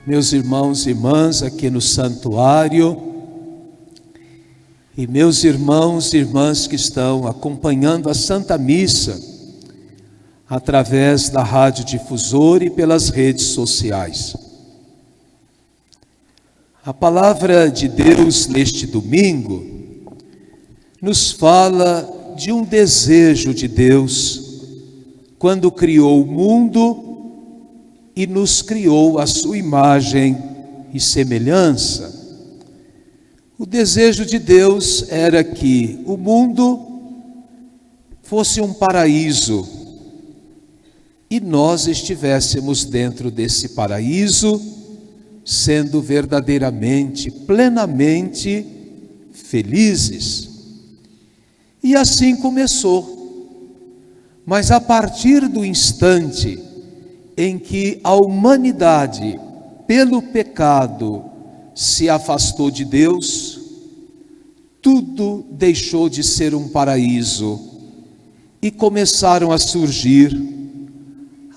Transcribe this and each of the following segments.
meus irmãos e irmãs aqui no santuário, e meus irmãos e irmãs que estão acompanhando a Santa Missa através da Rádio Difusora e pelas redes sociais. A palavra de Deus neste domingo nos fala de um desejo de Deus quando criou o mundo e nos criou à sua imagem e semelhança. O desejo de Deus era que o mundo fosse um paraíso e nós estivéssemos dentro desse paraíso, sendo verdadeiramente, plenamente felizes. E assim começou. Mas a partir do instante em que a humanidade, pelo pecado, se afastou de Deus, tudo deixou de ser um paraíso e começaram a surgir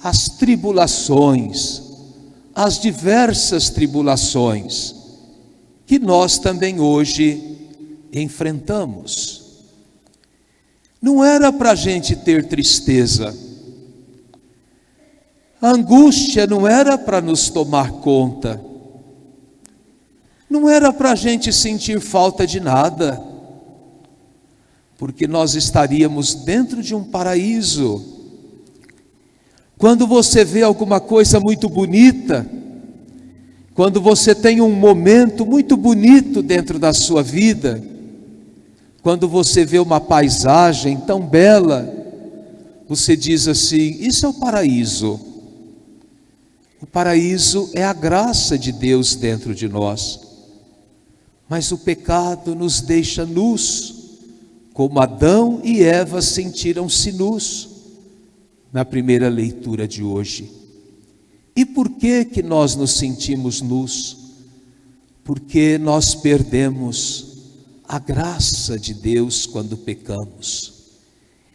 as tribulações, as diversas tribulações que nós também hoje enfrentamos. Não era para a gente ter tristeza, a angústia não era para nos tomar conta, não era para a gente sentir falta de nada, porque nós estaríamos dentro de um paraíso. Quando você vê alguma coisa muito bonita, quando você tem um momento muito bonito dentro da sua vida, quando você vê uma paisagem tão bela, você diz assim: isso é o paraíso. O paraíso é a graça de Deus dentro de nós. Mas o pecado nos deixa nus, como Adão e Eva sentiram-se nus na primeira leitura de hoje. E por que nós nos sentimos nus? Porque nós perdemos a graça de Deus quando pecamos.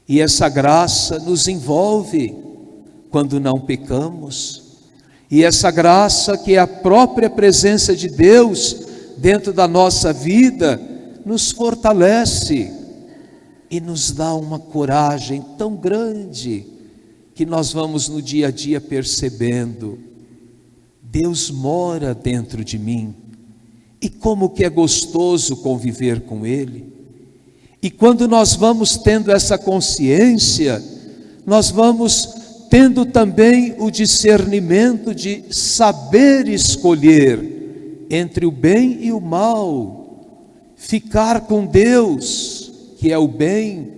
E essa graça nos envolve quando não pecamos. E essa graça, que é a própria presença de Deus dentro da nossa vida, nos fortalece e nos dá uma coragem tão grande que nós vamos no dia a dia percebendo: Deus mora dentro de mim, e como que é gostoso conviver com Ele. E quando nós vamos tendo essa consciência, nós vamos tendo também o discernimento de saber escolher entre o bem e o mal, ficar com Deus, que é o bem,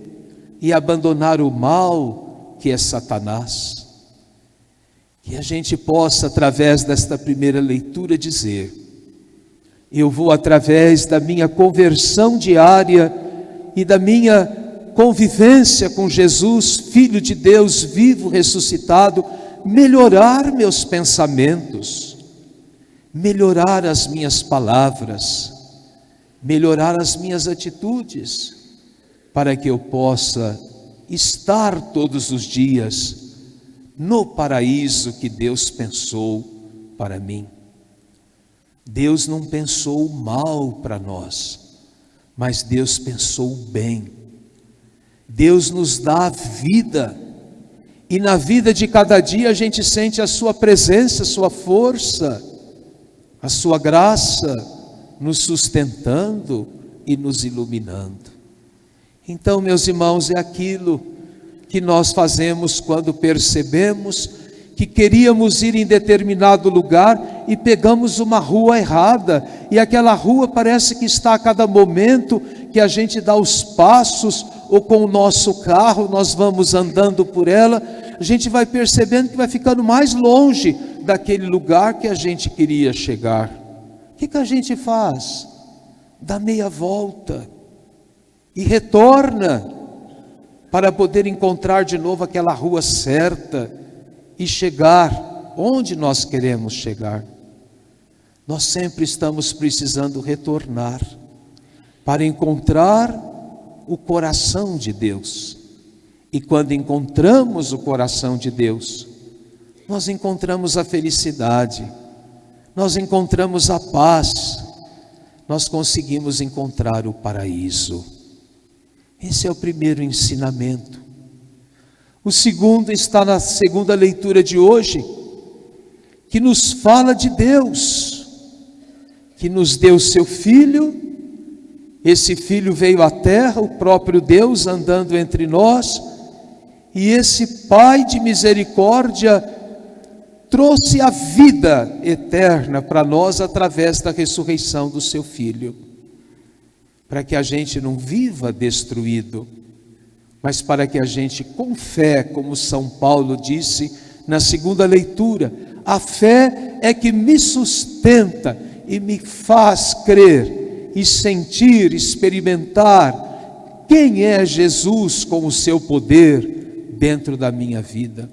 e abandonar o mal, que é Satanás. Que a gente possa, através desta primeira leitura, dizer: eu vou, através da minha conversão diária e da minha convivência com Jesus, Filho de Deus vivo, ressuscitado, melhorar meus pensamentos, melhorar as minhas palavras, melhorar as minhas atitudes, para que eu possa estar todos os dias no paraíso que Deus pensou para mim. Deus não pensou o mal para nós, mas Deus pensou o bem. Deus nos dá a vida, e na vida de cada dia a gente sente a sua presença, a sua força, a sua graça nos sustentando e nos iluminando. Então, meus irmãos, é aquilo que nós fazemos quando percebemos que queríamos ir em determinado lugar e pegamos uma rua errada, e aquela rua parece que está a cada momento que a gente dá os passos, ou com o nosso carro nós vamos andando por ela, a gente vai percebendo que vai ficando mais longe daquele lugar que a gente queria chegar. O que a gente faz? Dá meia volta e retorna para poder encontrar de novo aquela rua certa e chegar onde nós queremos chegar. Nós sempre estamos precisando retornar para encontrar o coração de Deus. E quando encontramos o coração de Deus, nós encontramos a felicidade, nós encontramos a paz, nós conseguimos encontrar o paraíso. Esse é o primeiro ensinamento. O segundo está na segunda leitura de hoje, que nos fala de Deus, que nos deu seu Filho. Esse Filho veio à terra, o próprio Deus andando entre nós, e esse Pai de misericórdia trouxe a vida eterna para nós através da ressurreição do seu Filho, para que a gente não viva destruído, mas para que a gente, com fé, como São Paulo disse na segunda leitura, a fé é que me sustenta e me faz crer e sentir, experimentar quem é Jesus com o seu poder dentro da minha vida.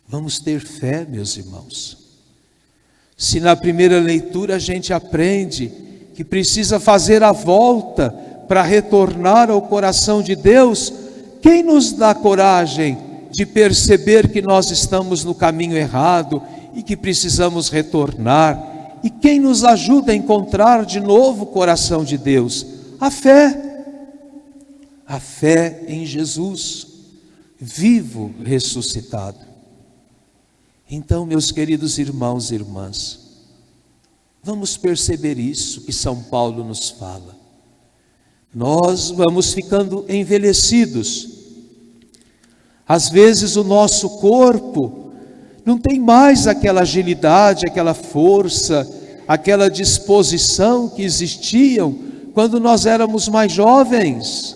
Vamos ter fé, meus irmãos. Se na primeira leitura a gente aprende que precisa fazer a volta para retornar ao coração de Deus, quem nos dá coragem de perceber que nós estamos no caminho errado e que precisamos retornar? E quem nos ajuda a encontrar de novo o coração de Deus? A fé em Jesus, vivo, ressuscitado. Então, meus queridos irmãos e irmãs, vamos perceber isso que São Paulo nos fala. Nós vamos ficando envelhecidos. Às vezes o nosso corpo não tem mais aquela agilidade, aquela força, aquela disposição que existiam quando nós éramos mais jovens.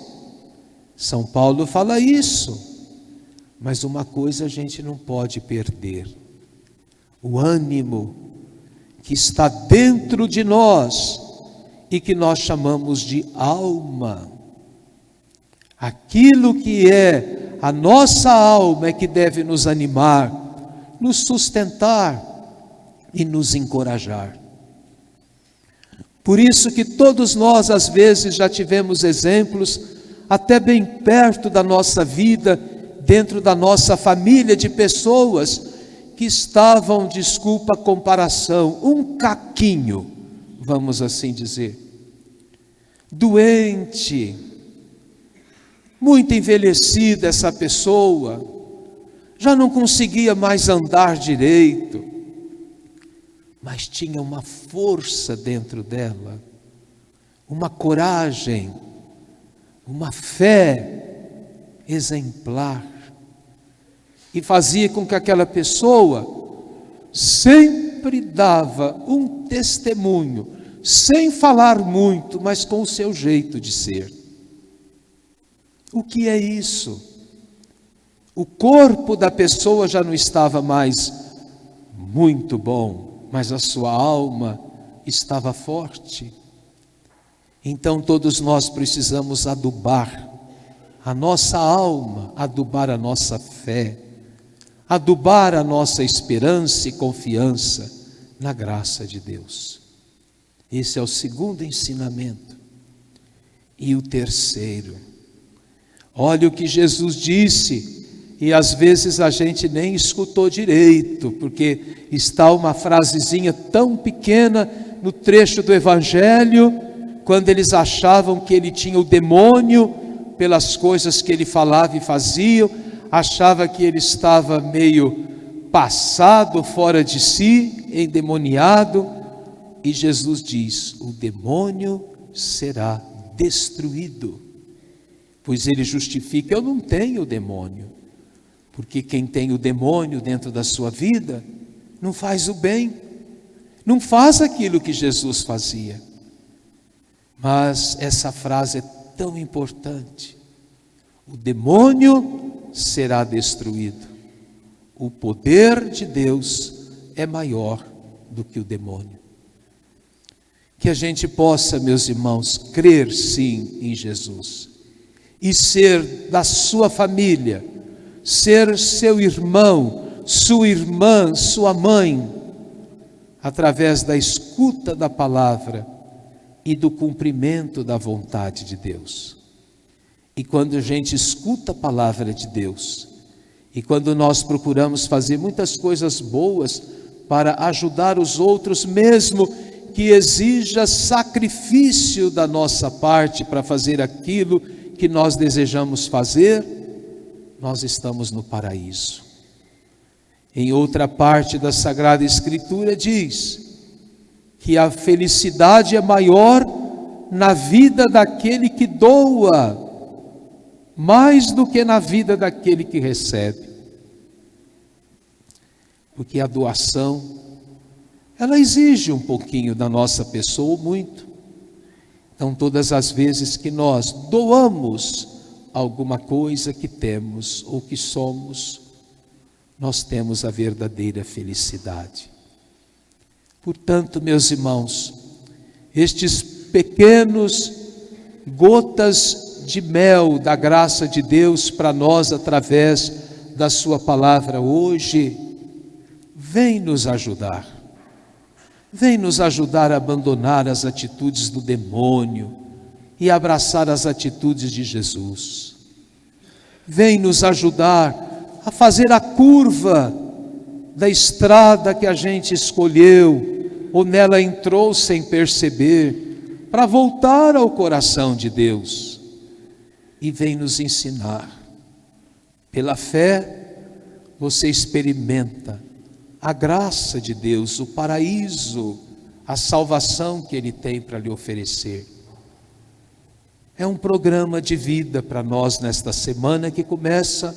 São Paulo fala isso, mas uma coisa a gente não pode perder: o ânimo que está dentro de nós e que nós chamamos de alma. Aquilo que é a nossa alma é que deve nos animar, nos sustentar e nos encorajar. Por isso que todos nós às vezes já tivemos exemplos até bem perto da nossa vida, dentro da nossa família, de pessoas que estavam, desculpa a comparação, um caquinho, vamos assim dizer, doente, muito envelhecida essa pessoa, já não conseguia mais andar direito, mas tinha uma força dentro dela, uma coragem, uma fé exemplar, e fazia com que aquela pessoa sempre dava um testemunho, sem falar muito, mas com o seu jeito de ser. O que é isso? O corpo da pessoa já não estava mais muito bom, mas a sua alma estava forte. Então todos nós precisamos adubar a nossa alma, adubar a nossa fé, adubar a nossa esperança e confiança na graça de Deus. Esse é o segundo ensinamento. E o terceiro, olha o que Jesus disse, e às vezes a gente nem escutou direito, porque está uma frasezinha tão pequena no trecho do Evangelho, quando eles achavam que ele tinha o demônio pelas coisas que ele falava e fazia, achava que ele estava meio passado, fora de si, endemoniado, e Jesus diz: o demônio será destruído, pois ele justifica: eu não tenho demônio, porque quem tem o demônio dentro da sua vida, não faz o bem, não faz aquilo que Jesus fazia. Mas essa frase é tão importante: o demônio será destruído, o poder de Deus é maior do que o demônio. Que a gente possa, meus irmãos, crer sim em Jesus, e ser da sua família, ser seu irmão, sua irmã, sua mãe, através da escuta da palavra e do cumprimento da vontade de Deus. E quando a gente escuta a palavra de Deus, e quando nós procuramos fazer muitas coisas boas para ajudar os outros, mesmo que exija sacrifício da nossa parte para fazer aquilo que nós desejamos fazer, nós estamos no paraíso. Em outra parte da Sagrada Escritura diz que a felicidade é maior na vida daquele que doa, mais do que na vida daquele que recebe. Porque a doação, ela exige um pouquinho da nossa pessoa, ou muito. Então, todas as vezes que nós doamos alguma coisa que temos ou que somos, nós temos a verdadeira felicidade. Portanto, meus irmãos, estes pequenos gotas de mel da graça de Deus para nós através da sua palavra hoje, vem nos ajudar. Vem nos ajudar a abandonar as atitudes do demônio e abraçar as atitudes de Jesus. Vem nos ajudar a fazer a curva da estrada que a gente escolheu ou nela entrou sem perceber, para voltar ao coração de Deus. E vem nos ensinar. Pela fé, você experimenta a graça de Deus, o paraíso, a salvação que Ele tem para lhe oferecer. É um programa de vida para nós nesta semana que começa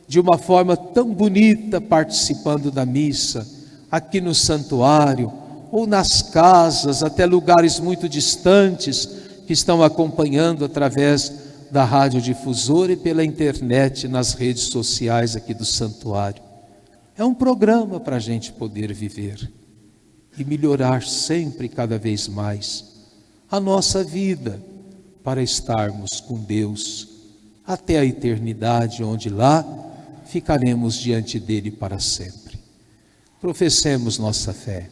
de uma forma tão bonita, participando da missa, aqui no santuário, ou nas casas, até lugares muito distantes, que estão acompanhando através da radiodifusora e pela internet, nas redes sociais aqui do santuário. É um programa para a gente poder viver e melhorar sempre, cada vez mais, a nossa vida, para estarmos com Deus até a eternidade, onde lá ficaremos diante dele para sempre. Professemos nossa fé.